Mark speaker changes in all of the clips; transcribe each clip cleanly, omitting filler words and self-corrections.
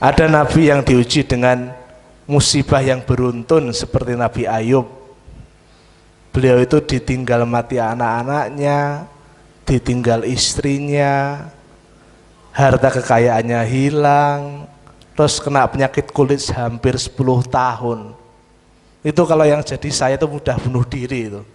Speaker 1: Ada nabi yang diuji dengan musibah yang beruntun seperti Nabi Ayub. Beliau itu ditinggal mati anak-anaknya, ditinggal istrinya, harta kekayaannya hilang, terus kena penyakit kulit hampir 10 tahun. Itu kalau yang jadi saya itu mudah bunuh diri itu.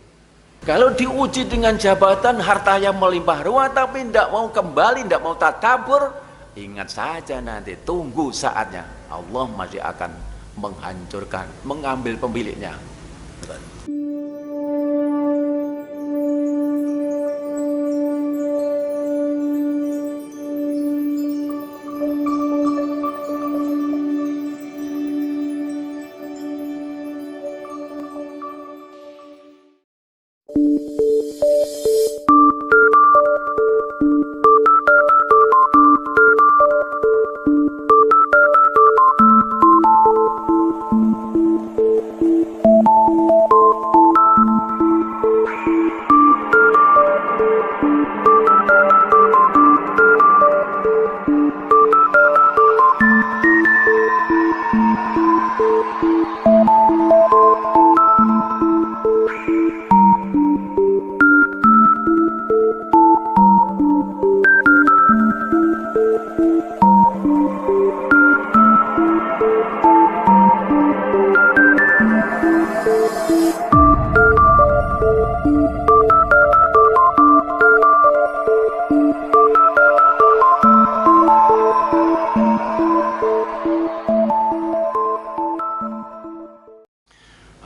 Speaker 2: Kalau diuji dengan jabatan, harta yang melimpah ruah, tapi tidak mau kembali, tidak mau takabur, ingat saja nanti, tunggu saatnya, Allah masih akan menghancurkan, mengambil pemiliknya.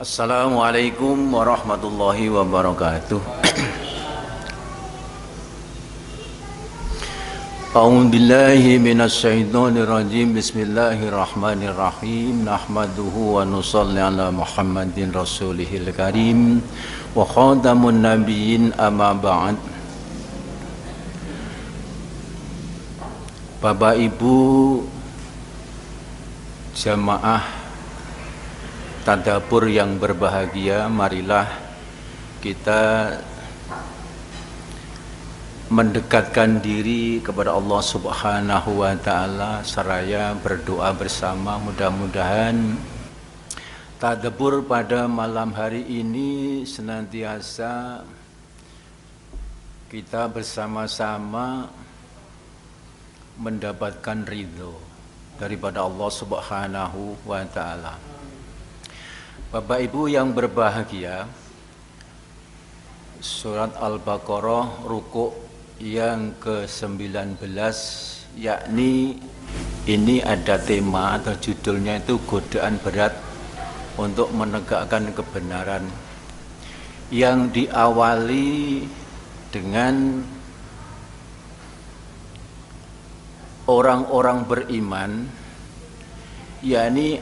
Speaker 2: Assalamualaikum warahmatullahi wabarakatuh. A'udzubillahi minasyaitonir rajim. Bismillahirrahmanirrahim. Nahmaduhu wa nusalli ala Muhammadin rasulihil karim wa khatamun nabiyyin, amma ba'd. Bapak Ibu jamaah tadabbur yang berbahagia, marilah kita mendekatkan diri kepada Allah Subhanahu wa Ta'ala seraya berdoa bersama. Mudah-mudahan tadabbur pada malam hari ini senantiasa kita bersama-sama mendapatkan ridho daripada Allah Subhanahu wa Ta'ala. Bapak Ibu yang berbahagia, surat Al-Baqarah ruku' yang ke-19, yakni ini ada tema atau judulnya itu godaan berat untuk menegakkan kebenaran, yang diawali dengan orang-orang beriman, yakni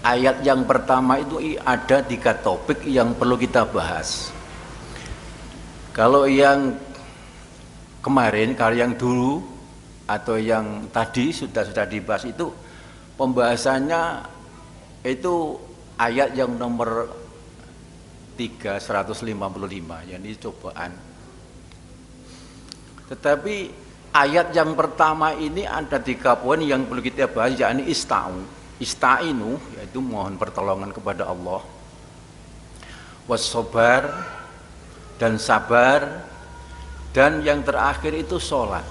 Speaker 2: ayat yang pertama itu ada 3 topik yang perlu kita bahas. Kalau yang kemarin, kalau yang dulu atau yang tadi sudah dibahas, itu pembahasannya itu ayat yang nomor 355, yakni cobaan. Tetapi ayat yang pertama ini ada 3 poin yang perlu kita bahas, yakni ista'inu, yaitu mohon pertolongan kepada Allah, wassabar, dan sabar, dan yang terakhir itu sholat.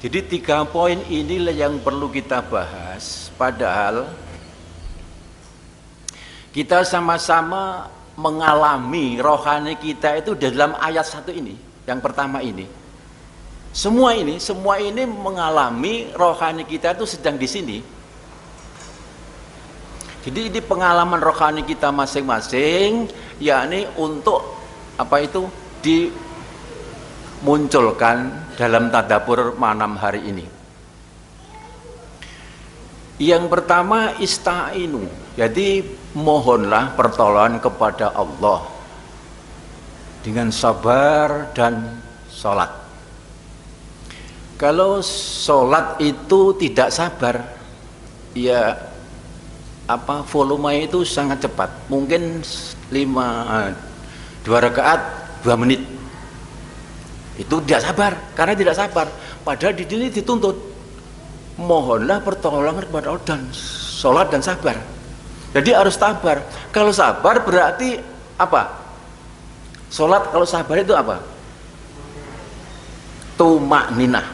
Speaker 2: Jadi 3 poin inilah yang perlu kita bahas, padahal kita sama-sama mengalami rohani kita itu dalam ayat 1 ini, yang pertama ini. Semua ini mengalami rohani kita itu sedang di sini. Jadi ini pengalaman rohani kita masing-masing, yakni untuk apa itu dimunculkan dalam tadabbur malam hari ini. Yang pertama ista'inu, jadi mohonlah pertolongan kepada Allah dengan sabar dan sholat. Kalau sholat itu tidak sabar, ya volumenya itu sangat cepat, mungkin 2 rakaat 2 menit, itu tidak sabar, karena tidak sabar. Padahal di sini dituntut mohonlah pertolongan kepada Allah dan sholat dan sabar. Jadi harus sabar. Kalau sabar berarti apa? Sholat kalau sabar itu apa? Tumakninah.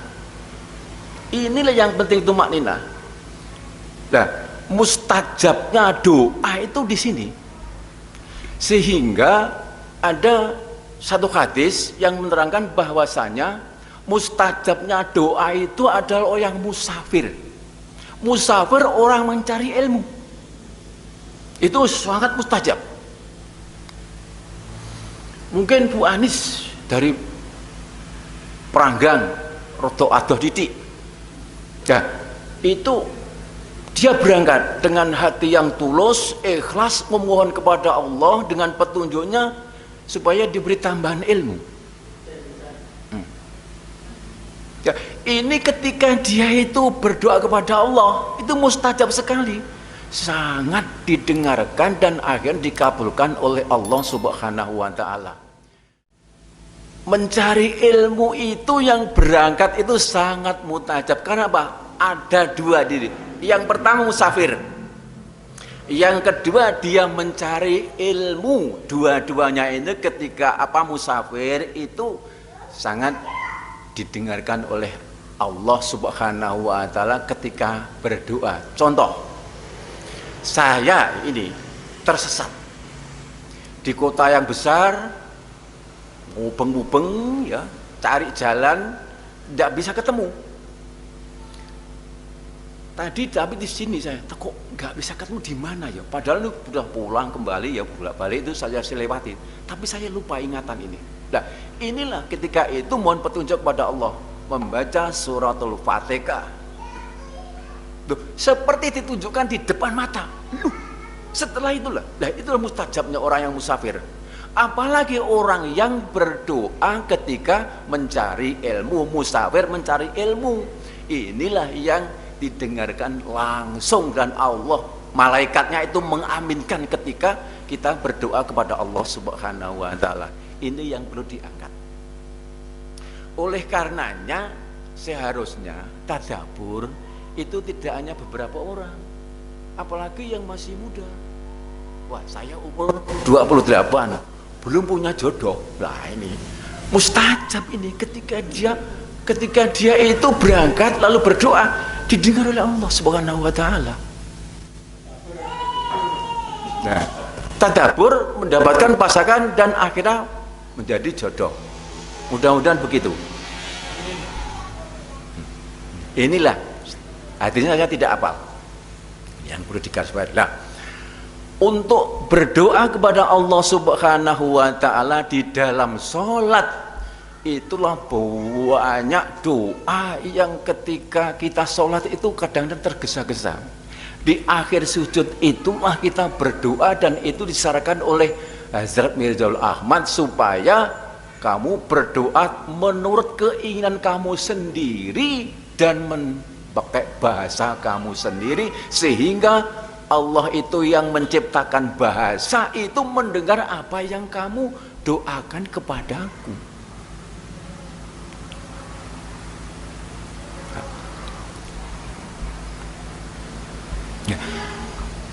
Speaker 2: Inilah yang penting, tumakninah. Nah, mustajabnya doa itu di sini. Sehingga ada satu hadis yang menerangkan bahwasanya mustajabnya doa itu adalah orang musafir. Musafir orang mencari ilmu. Itu sangat mustajab. Mungkin Bu Anis dari Peranggang, rodo adoh didik. Nah, itu dia berangkat dengan hati yang tulus, ikhlas memohon kepada Allah dengan petunjuknya supaya diberi tambahan ilmu. Ya, ini ketika dia itu berdoa kepada Allah, itu mustajab sekali, sangat didengarkan dan akhirnya dikabulkan oleh Allah Subhanahu wa Ta'ala. Mencari ilmu itu yang berangkat itu sangat mustajab. Karena apa? Ada dua diri. Yang pertama musafir, yang kedua dia mencari ilmu. Dua-duanya ini ketika musafir itu sangat didengarkan oleh Allah Subhanahu wa Ta'ala ketika berdoa. Contoh, saya ini tersesat di kota yang besar, ngubeng-ngubeng ya, cari jalan tidak bisa ketemu. Tadi tapi di sini saya kok nggak bisa ketemu di mana ya, padahal itu sudah pulang kembali ya, bolak-balik itu saya lewati, tapi saya lupa ingatan ini. Nah, inilah ketika itu mohon petunjuk kepada Allah, membaca suratul Fatihah. Tuh, seperti ditunjukkan di depan mata. Setelah itulah, nah itulah mustajabnya orang yang musafir. Apalagi orang yang berdoa ketika mencari ilmu, musafir mencari ilmu. Inilah yang didengarkan langsung dan Allah, malaikatnya itu mengaminkan ketika kita berdoa kepada Allah Subhanahu wa Ta'ala. Ini yang perlu diangkat. Oleh karenanya seharusnya tadabbur itu tidak hanya beberapa orang, apalagi yang masih muda. Wah, saya umur 28 belum punya jodoh. Lah ini mustajab ini ketika dia itu berangkat lalu berdoa, didengar oleh Allah Subhanahu wa Ta'ala. Nah, tadabbur mendapatkan pasangan dan akhirnya menjadi jodoh. Mudah-mudahan begitu. Inilah artinya saya tidak hafal yang perlu digarisbawahi. Nah, untuk berdoa kepada Allah Subhanahu wa Ta'ala di dalam sholat, itulah banyak doa yang ketika kita sholat itu kadang-kadang tergesa-gesa. Di akhir sujud itulah kita berdoa, dan itu disarankan oleh Hazrat Mirzaul Ahmad supaya kamu berdoa menurut keinginan kamu sendiri dan pakai bahasa kamu sendiri, sehingga Allah itu yang menciptakan bahasa itu mendengar apa yang kamu doakan kepadaku.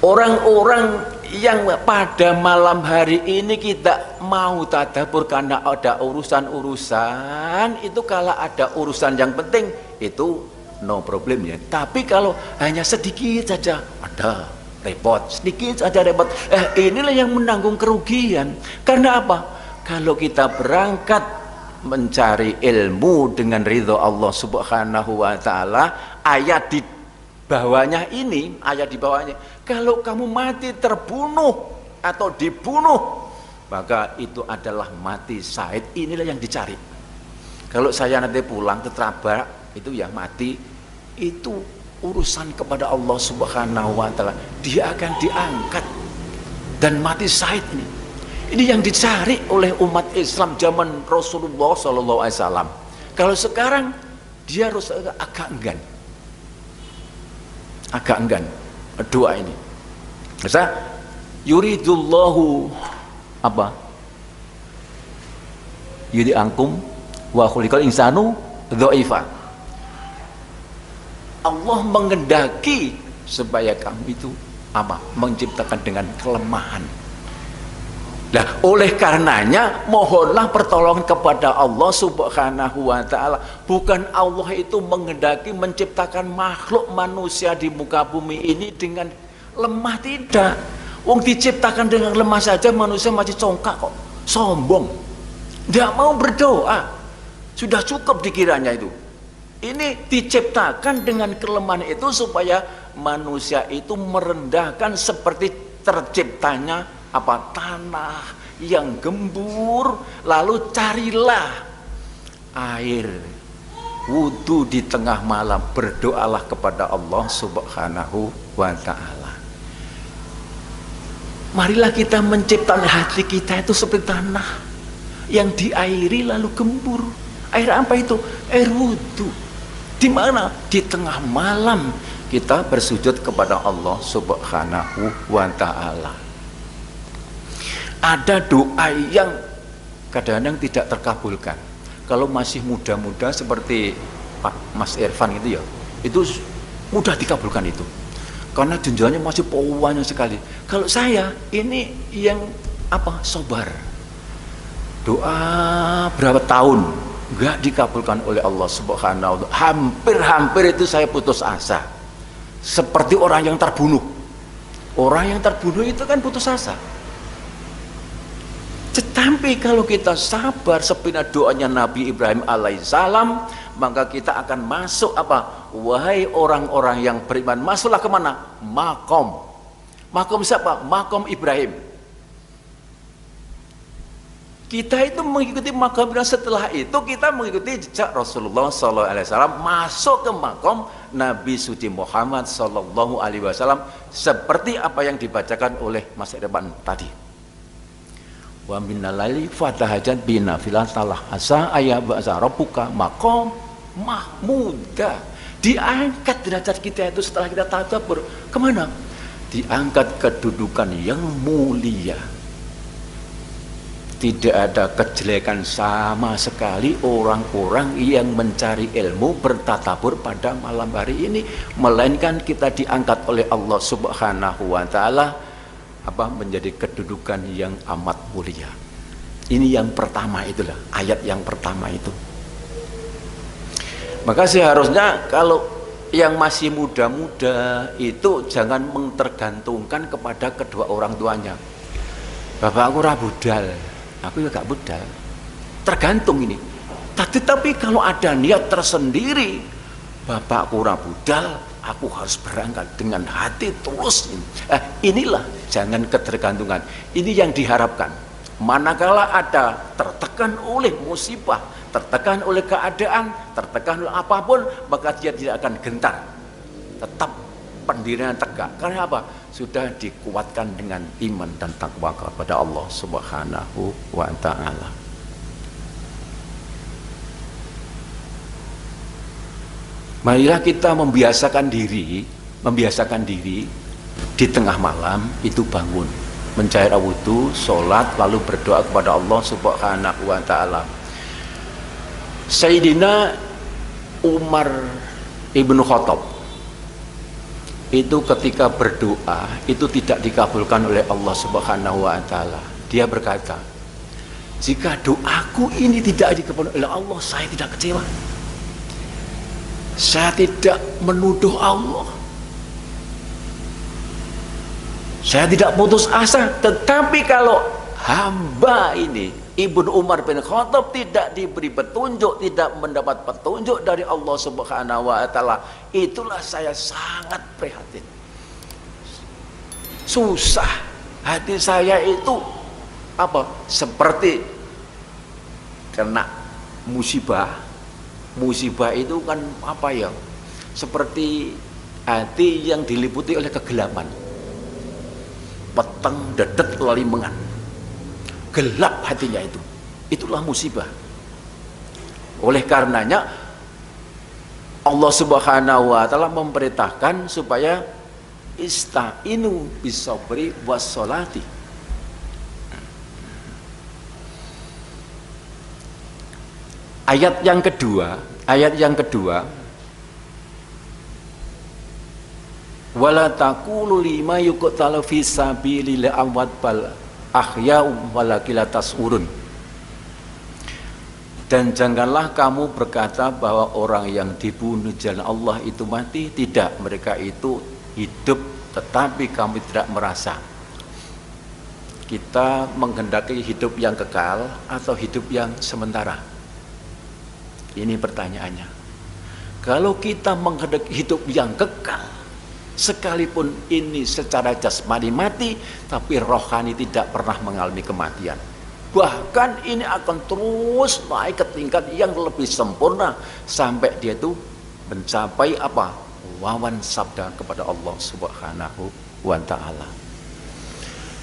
Speaker 2: Orang-orang yang pada malam hari ini kita mau tadabbur karena ada urusan-urusan itu, kalau ada urusan yang penting itu no problem ya. Tapi kalau hanya sedikit saja ada repot, sedikit saja repot. Inilah yang menanggung kerugian. Karena apa? Kalau kita berangkat mencari ilmu dengan ridho Allah Subhanahu wa Ta'ala, ayat di bawahnya ini, ayat di bawahnya, kalau kamu mati terbunuh atau dibunuh, maka itu adalah mati syahid. Inilah yang dicari. Kalau saya nanti pulang tertabrak itu ya mati, itu urusan kepada Allah Subhanahu wa Ta'ala, dia akan diangkat dan mati syahid ini yang dicari oleh umat Islam zaman Rasulullah SAW. Kalau sekarang dia harus agak enggan doa ini. Masa yuridullahu apa? Yudi angkum wa khuliqal insanu dha'ifa. Allah mengendaki supaya kamu itu apa? Menciptakan dengan kelemahan. Nah, oleh karenanya mohonlah pertolongan kepada Allah Subhanahu wa taala. Bukan Allah itu mengendaki menciptakan makhluk manusia di muka bumi ini dengan lemah, tidak. Wong diciptakan dengan lemah saja manusia masih congkak kok, sombong. Tidak mau berdoa. Sudah cukup dikiranya itu. Ini diciptakan dengan kelemahan itu supaya manusia itu merendahkan seperti terciptanya apa, tanah yang gembur. Lalu carilah air wudhu di tengah malam, berdoalah kepada Allah Subhanahu wa ta'ala. Marilah kita menciptakan hati kita itu seperti tanah yang diairi lalu gembur. Air apa itu? Air wudhu. Di mana? Di tengah malam kita bersujud kepada Allah Subhanahu wa ta'ala. Ada doa yang kadang-kadang tidak terkabulkan. Kalau masih muda-muda seperti Pak Mas Irfan itu ya, itu mudah dikabulkan itu. Karena jenjangnya masih panjang sekali. Kalau saya ini yang apa? Sabar. Doa berapa tahun enggak dikabulkan oleh Allah Subhanahu wa ta'ala. Hampir-hampir itu saya putus asa. Seperti orang yang terbunuh. Orang yang terbunuh itu kan putus asa. Tetapi kalau kita sabar seperti doanya Nabi Ibrahim alaihissalam, maka kita akan masuk apa? Wahai orang-orang yang beriman, masuklah kemana? Makom. Makom siapa? Makom Ibrahim. Kita itu mengikuti makom Ibrahim. Setelah itu kita mengikuti jejak Rasulullah SAW, masuk ke makom Nabi suci Muhammad SAW, seperti apa yang dibacakan oleh Mas Irfan tadi. Wa minal laili fatahajat bina filatalah asa ayah ba'sa rabbuka maqam mahmuda. Diangkat derajat kita itu setelah kita tadabbur. Kemana? Diangkat kedudukan yang mulia. Tidak ada kejelekan sama sekali orang-orang yang mencari ilmu bertadabur pada malam hari ini, melainkan kita diangkat oleh Allah Subhanahu wa ta'ala apa, menjadi kedudukan yang amat mulia. Ini yang pertama, itulah ayat yang pertama itu. Maka seharusnya kalau yang masih muda-muda itu jangan mentergantungkan kepada kedua orang tuanya. Bapak aku ora budal, aku juga gak budal. Tergantung ini. Tapi kalau ada niat tersendiri, bapakku ora budal, aku harus berangkat dengan hati tulus. Inilah, jangan ketergantungan. Ini yang diharapkan. Manakala ada tertekan oleh musibah, tertekan oleh keadaan, tertekan oleh apapun, maka dia tidak akan gentar. Tetap pendirian tegak. Karena apa? Sudah dikuatkan dengan iman dan takwa kepada Allah Subhanahu wa ta'ala. Marilah kita membiasakan diri di tengah malam itu bangun, mencari wudhu, sholat, lalu berdoa kepada Allah Subhanahu wa ta'ala. Sayyidina Umar ibnu Khattab itu ketika berdoa itu tidak dikabulkan oleh Allah Subhanahu wa ta'ala. Dia berkata, jika doaku ini tidak dikabulkan oleh Allah, saya tidak kecewa. Saya tidak menuduh Allah, saya tidak putus asa. Tetapi kalau hamba ini, Ibnu Umar bin Khattab, tidak diberi petunjuk, tidak mendapat petunjuk dari Allah Subhanahu wa ta'ala, itulah saya sangat prihatin. Susah hati saya itu apa? Seperti kena musibah. Musibah itu kan apa ya? Seperti hati yang diliputi oleh kegelapan. Peteng dedet lalimengan. Gelap hatinya itu. Itulah musibah. Oleh karenanya Allah Subhanahu wa ta'ala memerintahkan supaya ista'inu bisabri wassolati. Ayat yang kedua Wala taqulu lima yuqtalu fi sabilillah amwat bal ahya'um walakin la tash'urun. Dan janganlah kamu berkata bahwa orang yang dibunuh jalan Allah itu mati. Tidak, mereka itu hidup, tetapi kamu tidak merasa. Kita menghendaki hidup yang kekal atau hidup yang sementara? Ini pertanyaannya. Kalau kita menghendaki hidup yang kekal, sekalipun ini secara jasmani mati, tapi rohani tidak pernah mengalami kematian. Bahkan ini akan terus naik ke tingkat yang lebih sempurna sampai dia itu mencapai apa? Wawan sabda kepada Allah Subhanahu wa ta'ala.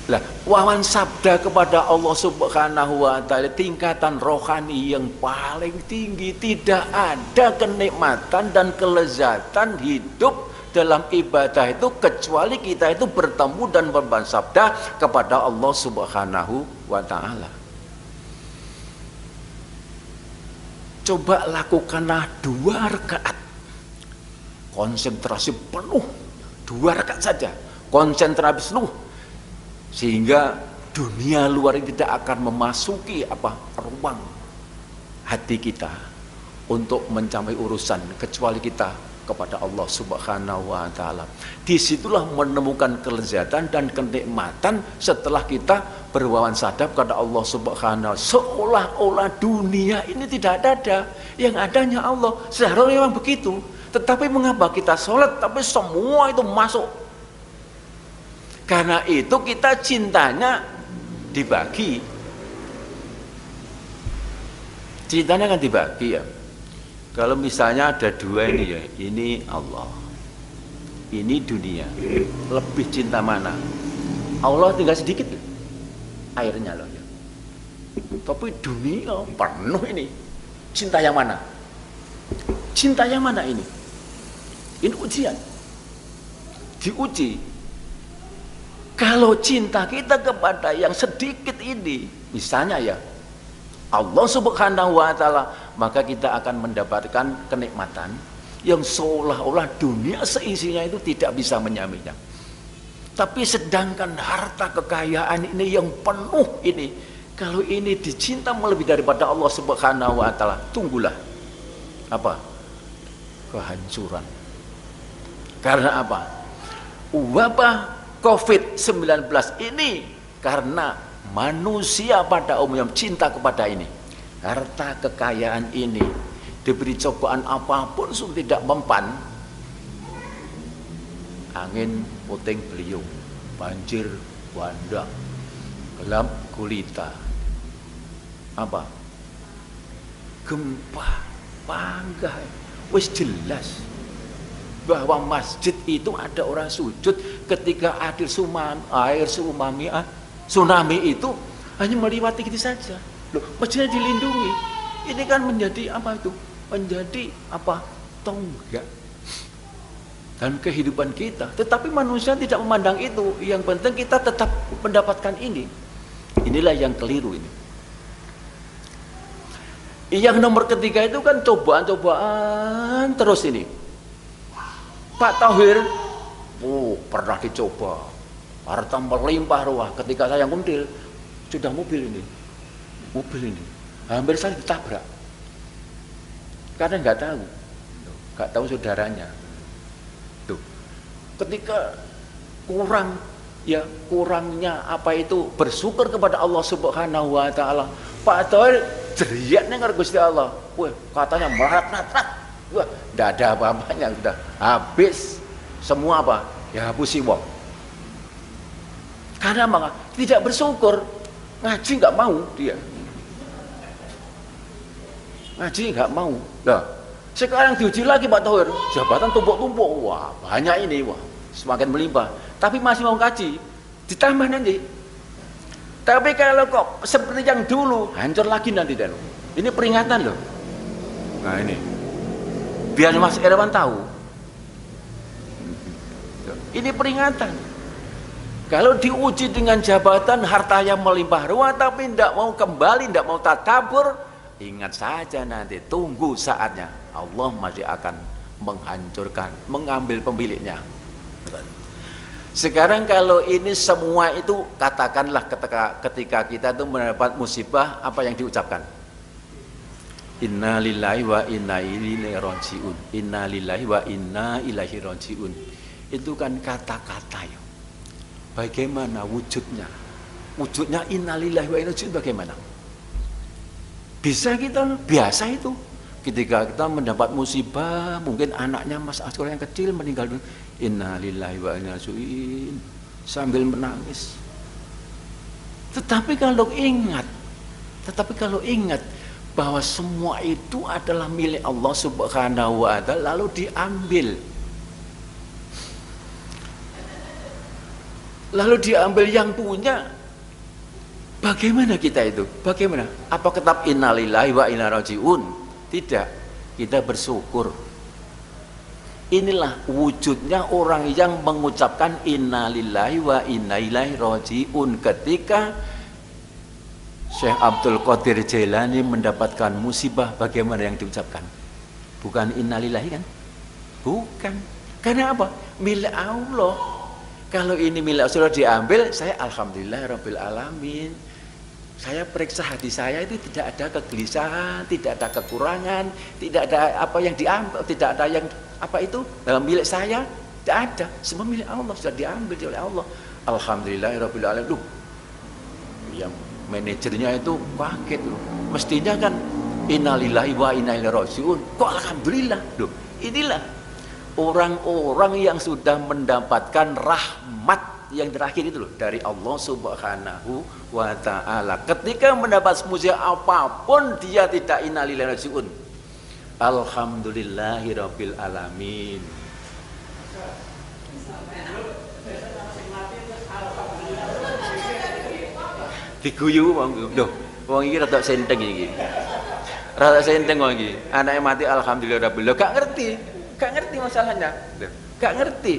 Speaker 2: Lah, wawan sabda kepada Allah Subhanahu wa ta'ala, tingkatan rohani yang paling tinggi. Tidak ada kenikmatan dan kelezatan hidup dalam ibadah itu kecuali kita itu bertemu dan bersabda kepada Allah Subhanahu wa ta'ala. Coba lakukanlah 2 rakaat konsentrasi penuh, 2 rakaat saja konsentrasi penuh, sehingga dunia luar ini tidak akan memasuki ruang hati kita untuk mencapai urusan kecuali kita kepada Allah Subhanahu wa ta'ala. Disitulah menemukan kelezatan dan kenikmatan setelah kita berwawansada kepada Allah Subhanahu wa ta'ala. Seolah-olah dunia ini tidak ada, yang adanya Allah. Seharusnya memang begitu. Tetapi mengapa kita sholat tapi semua itu masuk? Karena itu kita cintanya dibagi. Cintanya kan dibagi ya. Kalau misalnya ada 2 ini ya, ini Allah, ini dunia, lebih cinta mana? Allah tinggal sedikit airnya loh ya. Tapi dunia penuh ini, cinta yang mana? Cinta yang mana ini? Ini ujian, diuji. Kalau cinta kita kepada yang sedikit ini, misalnya ya Allah Subhanahu wa ta'ala, maka kita akan mendapatkan kenikmatan yang seolah-olah dunia seisinya itu tidak bisa menyamainya. Tapi sedangkan harta kekayaan ini yang penuh ini, kalau ini dicinta melebihi daripada Allah Subhanahu wa ta'ala, tunggulah apa? Kehancuran. Karena apa? Wabah COVID-19 ini karena manusia pada umumnya cinta kepada ini, harta kekayaan ini, diberi cobaan apapun sudah tidak mempan. Angin puting beliung, banjir bandang, gelap gulita, gempa, panggah, wis jelas bahwa masjid itu ada orang sujud ketika air tsunami itu hanya melewati gitu saja. Loh, masjidnya dilindungi. Ini kan menjadi menjadi tonggak dan kehidupan kita. Tetapi manusia tidak memandang itu. Yang penting kita tetap mendapatkan ini. Inilah yang keliru ini. Yang nomor ketiga itu kan cobaan-cobaan terus ini. Pak Thohir, pernah dicoba. Harta melimpah ruah. Ketika saya nguntil, sudah mobil ini, hampir saya ditabrak. Karena nggak tahu saudaranya. Tuh, ketika kurangnya bersyukur kepada Allah Subhanahu wa ta'ala, Pak Thohir jeriaknya ngar Gusti Allah. Wah, katanya melarat-larat. Wah, nggak ada apa-apanya, sudah habis semua ya hapusi wong. Karena apa? Tidak bersyukur, ngaji nggak mau dia, ngaji nggak mau. Nah, sekarang diuji lagi Pak Thohir, jabatan tumpuk-tumpuk, wah banyak ini, semakin melimpah. Tapi masih mau ngaji, ditambah nanti. Tapi kalau kok seperti yang dulu, hancur lagi nanti dan ini peringatan loh. Nah ini, biar Mas Irwan tahu, ini peringatan. Kalau diuji dengan jabatan, harta yang melimpah ruah, tapi tidak mau kembali, tidak mau takabur, ingat saja nanti, tunggu saatnya Allah masih akan menghancurkan, mengambil pemiliknya. Sekarang kalau ini semua itu katakanlah ketika kita itu mendapat musibah, apa yang diucapkan? Inna lillahi wa inna ilaihi rajiun. Inna lillahi wa inna ilaihi rajiun. Itu kan kata-kata ya. Bagaimana wujudnya? Wujudnya inna lillahi wa inna ilaihi rajiun bagaimana? Bisa kita biasa itu. Ketika kita mendapat musibah, mungkin anaknya Mas Askor yang kecil meninggal dunia, inna lillahi wa inna ilaihi rajiun, sambil menangis. Tetapi kalau ingat bahwa semua itu adalah milik Allah Subhanahu wa ta'ala, lalu diambil yang punya, bagaimana kita itu? Bagaimana? Apa tetap innalillahi wa inna rajiun? Tidak, kita bersyukur. Inilah wujudnya orang yang mengucapkan innalillahi wa inna ilaihi rajiun ketika Syekh Abdul Qadir Jailani mendapatkan musibah. Bagaimana yang diucapkan? Bukan innalillahi kan? Bukan. Karena apa? Milik Allah. Kalau ini milik Allah diambil, saya alhamdulillah rabbil alamin. Saya periksa hati saya itu tidak ada kegelisahan, tidak ada kekurangan, tidak ada apa yang diambil, tidak ada yang apa itu dalam milik saya, tidak ada. Semua milik Allah, sudah diambil oleh Allah. Alhamdulillah rabbil alamin. Loh, yang manajernya itu kaget loh. Mestinya kan innalillahi wa inna ilaihi rajiun. Kok alhamdulillah? Loh, inilah orang-orang yang sudah mendapatkan rahmat yang terakhir itu loh, dari Allah Subhanahu wa ta'ala. Ketika mendapat musibah apapun, dia tidak innalillahi wa inna ilaihi rajiun. Alhamdulillahi rabbil alamin. Diguyu wong. Loh, wong iki rada senteng iki. Rada senteng wong iki. Anake mati alhamdulillah rabbil alamin. Gak ngerti masalahnya. Gak ngerti.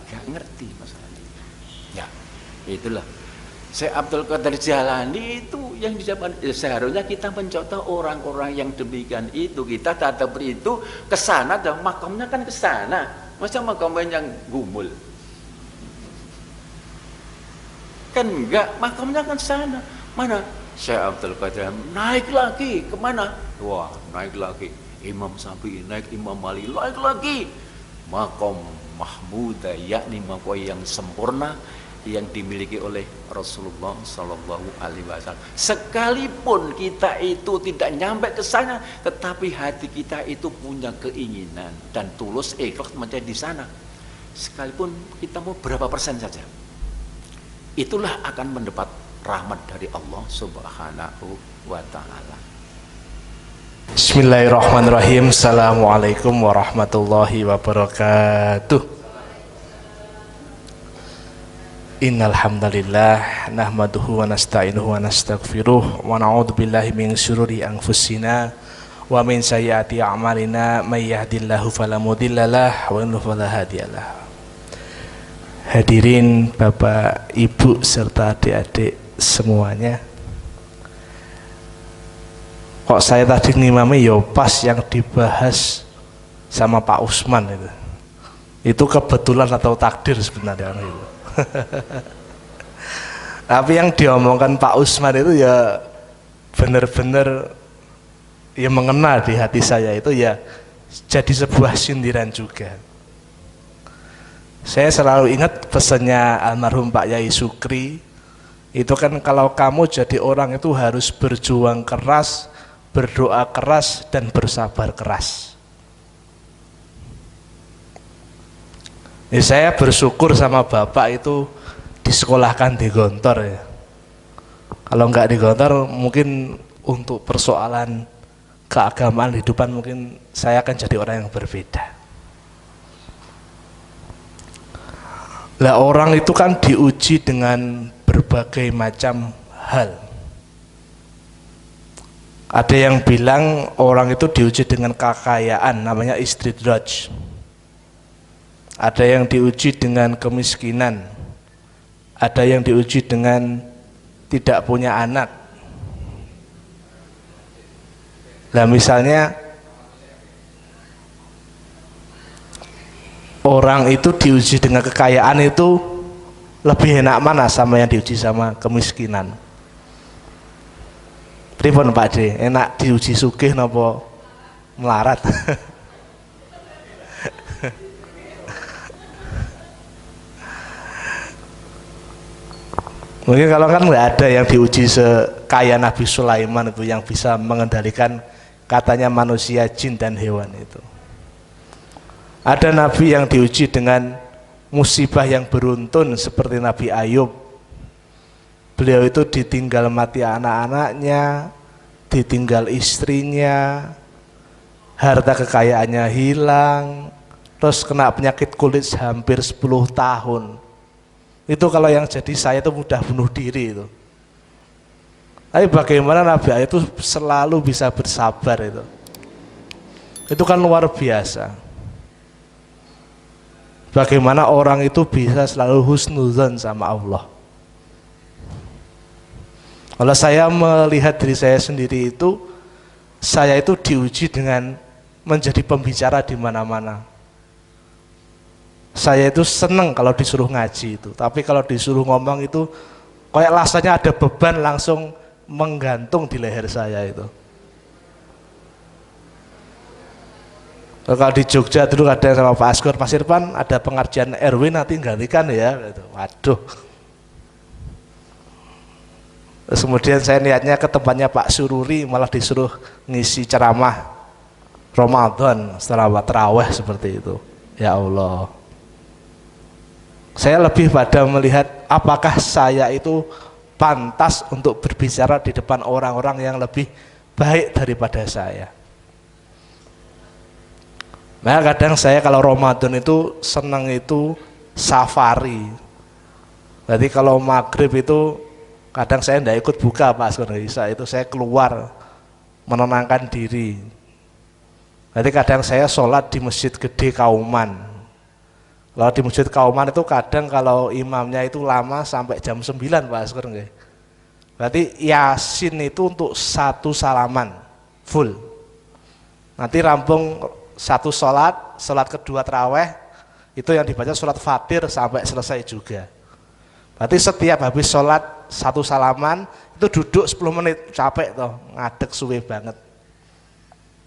Speaker 2: Gak ngerti masalahnya. Ya, itulah. Syekh Abdul Qadir Jailani itu yang dijawabkan. Seharusnya kita mencontoh orang-orang yang demikian itu. Kita tetap itu ke sana, dan makamnya kan ke sana. Masa makamnya yang gumul? Kan enggak, makamnya kan sana. Mana? Syekh Abdul Qadir naik lagi kemana? Wah, naik lagi. Imam Syafi'i naik, Imam Malik naik lagi. Makom Mahmudah, yakni makom yang sempurna yang dimiliki oleh Rasulullah Sallallahu Alaihi Wasallam. Sekalipun kita itu tidak nyampe ke sana, tetapi hati kita itu punya keinginan dan tulus ikhlas menjadi di sana. Sekalipun kita mau berapa persen saja, itulah akan mendapat rahmat dari Allah Subhanahu wa ta'ala.
Speaker 1: Bismillahirrahmanirrahim. Assalamualaikum warahmatullahi wabarakatuh. Innal hamdalillah nahmaduhu wa nasta'inuhu wa nastaghfiruh wa na'udzu billahi min syururi anfusina wa min sayyiati a'malina may yahdihillahu fala mudhillalah wa yudhlil fala hadiyalah. Hadirin Bapak, Ibu serta adik-adik semuanya, kok saya tadi ngimami ya pas yang dibahas sama Pak Usman itu kebetulan atau takdir sebenarnya itu. Tapi yang diomongkan Pak Usman itu ya benar-benar ya mengena di hati saya, itu ya jadi sebuah sindiran juga. Saya selalu ingat pesannya almarhum Pak Yai Sukri, itu kan kalau kamu jadi orang itu harus berjuang keras, berdoa keras, dan bersabar keras. Ya, saya bersyukur sama Bapak itu disekolahkan di Gontor ya. Kalau nggak di Gontor mungkin untuk persoalan keagamaan hidupan mungkin saya akan jadi orang yang berbeda. Lah orang itu kan diuji dengan berbagai macam hal. Ada yang bilang orang itu diuji dengan kekayaan, namanya istidraj. Ada yang diuji dengan kemiskinan. Ada yang diuji dengan tidak punya anak. Nah misalnya orang itu diuji dengan kekayaan itu lebih enak mana sama yang diuji sama kemiskinan? Pripun Pak D, enak diuji sugih napa melarat? Mungkin kalau kan nggak ada yang diuji sekaya Nabi Sulaiman itu yang bisa mengendalikan katanya manusia, jin dan hewan itu. Ada nabi yang diuji dengan musibah yang beruntun seperti Nabi Ayub. Beliau itu ditinggal mati anak-anaknya, ditinggal istrinya, harta kekayaannya hilang, terus kena penyakit kulit hampir 10 tahun. Itu kalau yang jadi saya itu mudah bunuh diri itu. Tapi bagaimana Nabi Ayub itu selalu bisa bersabar itu. Itu kan luar biasa. Bagaimana orang itu bisa selalu husnuzan sama Allah. Kalau saya melihat diri saya sendiri itu, saya itu diuji dengan menjadi pembicara di mana-mana. Saya itu seneng kalau disuruh ngaji itu, tapi kalau disuruh ngomong itu kayak rasanya ada beban langsung menggantung di leher saya itu. Kalau di Jogja dulu ada sama Pak Asgur, Mas Irfan ada pengajian RW nanti gantikan ya, gitu. Waduh. Terus kemudian saya niatnya ke tempatnya Pak Sururi, malah disuruh ngisi ceramah Ramadan setelah tarawih seperti itu. Ya Allah. Saya lebih pada melihat apakah saya itu pantas untuk berbicara di depan orang-orang yang lebih baik daripada saya. Nah kadang saya kalau Ramadan itu senang itu safari. Jadi kalau maghrib itu kadang saya tidak ikut buka Pak Asgur Isa, itu saya keluar menenangkan diri. Jadi kadang saya sholat di Masjid Gede Kauman. Kalau di Masjid Kauman itu kadang kalau imamnya itu lama sampai jam 9 Pak Asgur. Berarti Yasin itu untuk satu salaman full. Nanti rampung satu sholat kedua taraweh itu yang dibaca sholat fatir sampai selesai juga. Berarti setiap habis sholat satu salaman itu duduk 10 menit, capek toh, ngadeg suwe banget.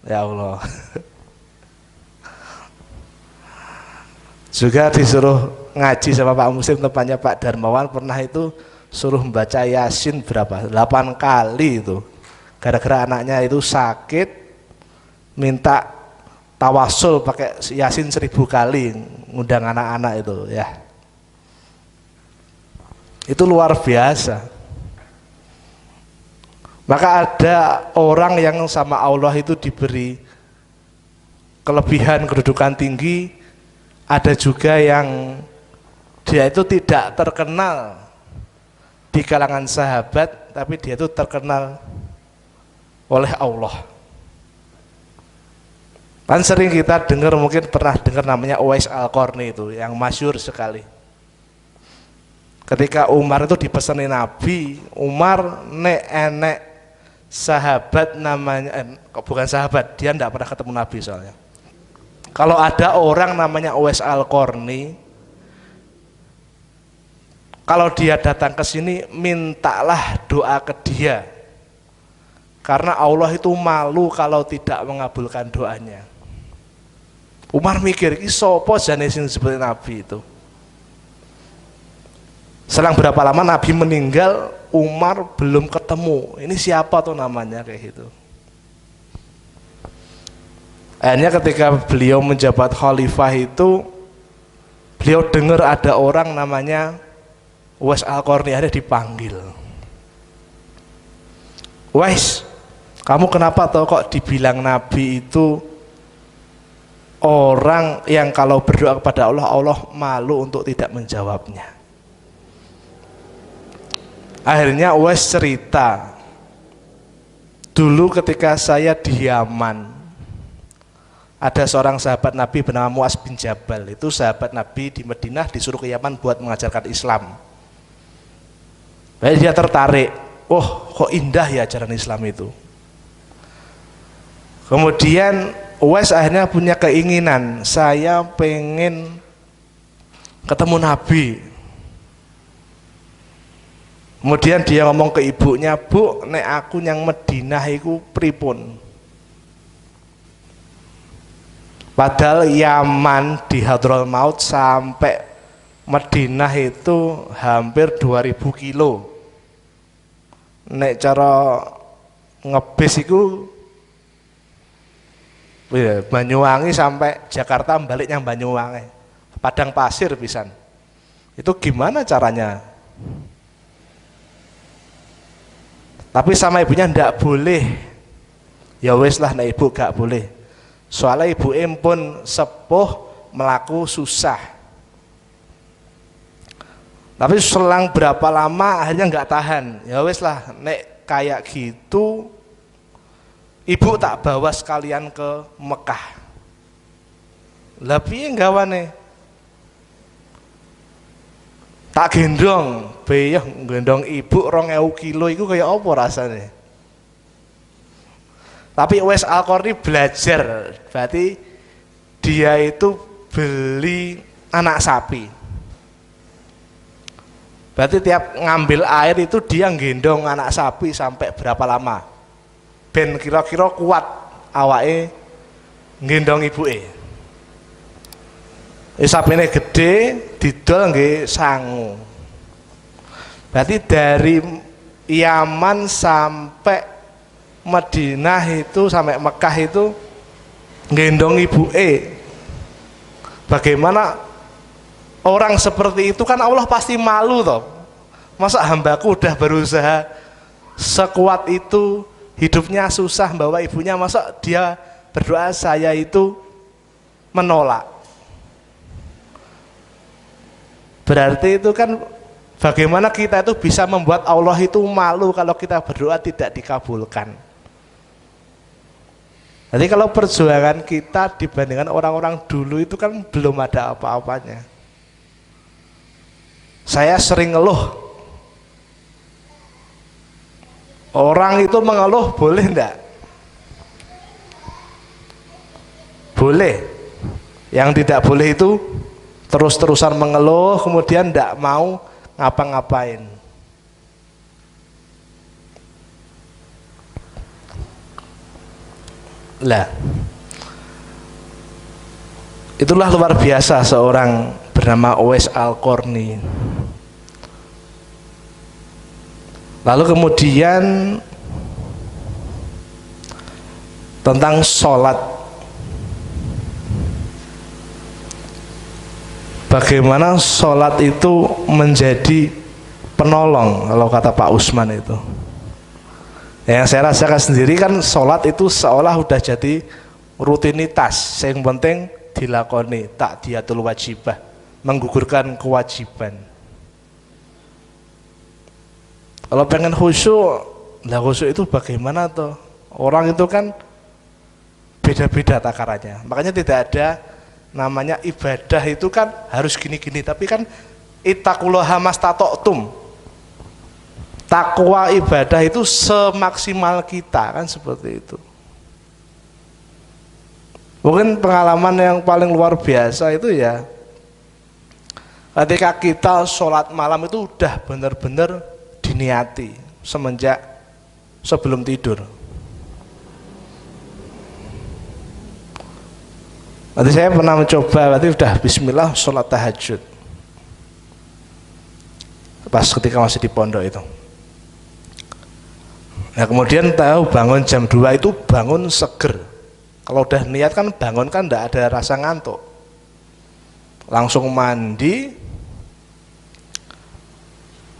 Speaker 1: Ya Allah. Juga disuruh ngaji sama Pak Muslim, tempatnya Pak Darmawan, pernah itu suruh membaca Yasin berapa? 8 kali itu. Gara-gara anaknya itu sakit, minta tawasul pakai Yasin 1000 kali, ngundang anak-anak itu ya. Itu luar biasa. Maka ada orang yang sama Allah itu diberi kelebihan kedudukan tinggi, ada juga yang dia itu tidak terkenal di kalangan sahabat, tapi dia itu terkenal oleh Allah. Kan sering kita dengar, mungkin pernah dengar namanya Uwais Al-Qarni itu yang masyhur sekali. Ketika Umar itu dipesani Nabi, Umar enek sahabat namanya, bukan sahabat, dia tidak pernah ketemu Nabi soalnya. Kalau ada orang namanya Uwais Al-Qarni, kalau dia datang ke sini, mintalah doa ke dia. Karena Allah itu malu kalau tidak mengabulkan doanya. Umar mikir, ini sopo jane sing seperti Nabi itu. Selang berapa lama Nabi meninggal, Umar belum ketemu. Ini siapa tuh namanya kayak gitu. Akhirnya ketika beliau menjabat khalifah itu, beliau dengar ada orang namanya Uwais Al-Qarni, ada dipanggil. Uwais, kamu kenapa toh kok dibilang Nabi itu orang yang kalau berdoa kepada Allah, Allah malu untuk tidak menjawabnya. Akhirnya Uwais cerita, dulu ketika saya di Yaman, ada seorang sahabat Nabi bernama Muaz bin Jabal. Itu sahabat Nabi di Madinah, disuruh ke Yaman buat mengajarkan Islam. Lalu dia tertarik, oh kok indah ya ajaran Islam itu. Kemudian Uwais akhirnya punya keinginan, saya pengen ketemu Nabi. Kemudian dia ngomong ke ibunya, "Bu, nek aku yang Madinah iku pripun?" Padahal Yaman di Hadrul Maut sampai Madinah itu hampir 2000 kilo. Nek cara ngebis iku Banyuwangi sampai Jakarta balik yang Banyuwangi, padang pasir pisan. Itu gimana caranya? Tapi sama ibunya ndak boleh. Ya wis lah, nek ibu gak boleh. Soalnya ibu pun sepuh, melaku susah. Tapi selang berapa lama akhirnya nggak tahan. Ya wis lah, nek kayak gitu ibu tak bawa sekalian ke Mekah. Lah piye gawane? Tak gendong, beyah gendong ibu 2000 kilo iku kaya apa rasane? Tapi Uwais Al-Qarni belajar, berarti dia itu beli anak sapi. Berarti tiap ngambil air itu dia gendong anak sapi sampai berapa lama? Ben kira-kira kuat awake gendong ibuke. Sapine gede didol nggih sangu. Berarti dari Yaman sampai Madinah itu sampai Mekah itu gendong ibuke. Bagaimana orang seperti itu kan Allah pasti malu toh. Masa hambaku udah berusaha sekuat itu, hidupnya susah bawa ibunya, masa dia berdoa saya itu menolak. Berarti itu kan bagaimana kita itu bisa membuat Allah itu malu kalau kita berdoa tidak dikabulkan. Jadi kalau perjuangan kita dibandingkan orang-orang dulu itu kan belum ada apa-apanya. Saya sering ngeluh. Orang itu mengeluh boleh enggak? Boleh. Yang tidak boleh itu terus-terusan mengeluh kemudian enggak mau ngapa-ngapain. Lah, itulah luar biasa seorang bernama Uwais Al-Qarni. Lalu kemudian tentang sholat, bagaimana sholat itu menjadi penolong kalau kata Pak Usman itu. Yang saya rasakan sendiri kan sholat itu seolah udah jadi rutinitas, yang penting dilakoni, tak diatul wajibah, menggugurkan kewajiban. Kalau pengen khusyuk, lah khusyuk itu bagaimana toh? Orang itu kan beda-beda takarannya, makanya tidak ada namanya ibadah itu kan harus gini-gini, tapi kan ittaqullaha mastata'tum. Takwa ibadah itu semaksimal kita kan seperti itu. Mungkin pengalaman yang paling luar biasa itu ya ketika kita sholat malam itu udah benar-benar diniati semenjak sebelum tidur. Nanti saya pernah mencoba, berarti udah bismillah sholat tahajud pas ketika masih di pondok itu. Nah kemudian tahu bangun jam 2 itu bangun seger. Kalau udah niat kan bangun kan enggak ada rasa ngantuk. Langsung mandi,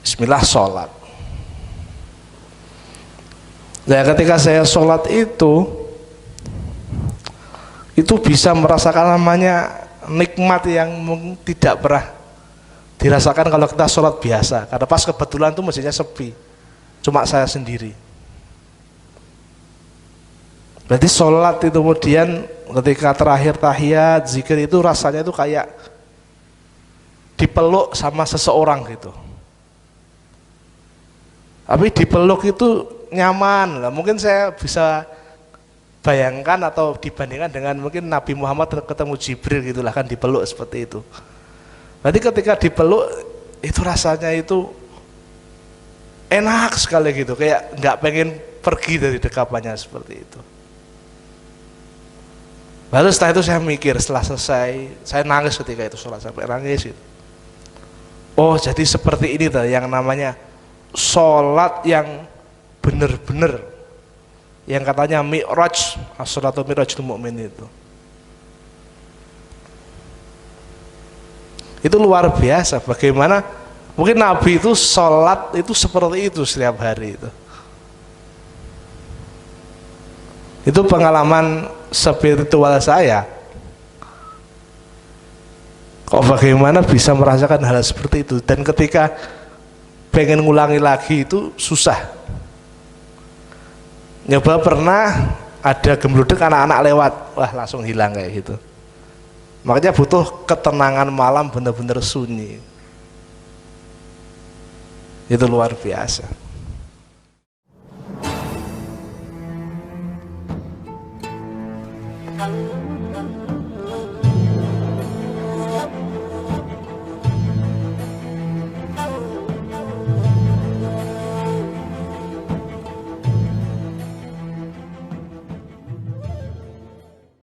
Speaker 1: bismillah sholat. Nah ketika saya sholat itu bisa merasakan namanya nikmat yang mungkin tidak pernah dirasakan kalau kita sholat biasa. Karena pas kebetulan tuh masjidnya sepi, cuma saya sendiri. Berarti sholat itu kemudian ketika terakhir tahiyat, zikir itu rasanya itu kayak dipeluk sama seseorang gitu. Tapi dipeluk itu nyaman lah. Mungkin saya bisa bayangkan atau dibandingkan dengan mungkin Nabi Muhammad ketemu Jibril gitulah kan, dipeluk seperti itu. Berarti ketika dipeluk itu rasanya itu enak sekali gitu, kayak nggak pengen pergi dari dekapannya seperti itu. Lalu setelah itu saya mikir, setelah selesai, saya nangis ketika itu sholat, sampai nangis gitu. Oh jadi seperti ini tuh yang namanya sholat yang bener-bener, yang katanya mi'raj, as-sholatu mi'rajul mu'min itu. Itu luar biasa, bagaimana mungkin Nabi itu sholat itu seperti itu setiap hari itu. Itu pengalaman spiritual saya. Kok bagaimana bisa merasakan hal seperti itu, dan ketika pengen ngulangi lagi itu susah. Nyoba pernah ada gembluduk anak-anak lewat, wah langsung hilang kayak gitu. Makanya butuh ketenangan malam benar-benar sunyi. Itu luar biasa.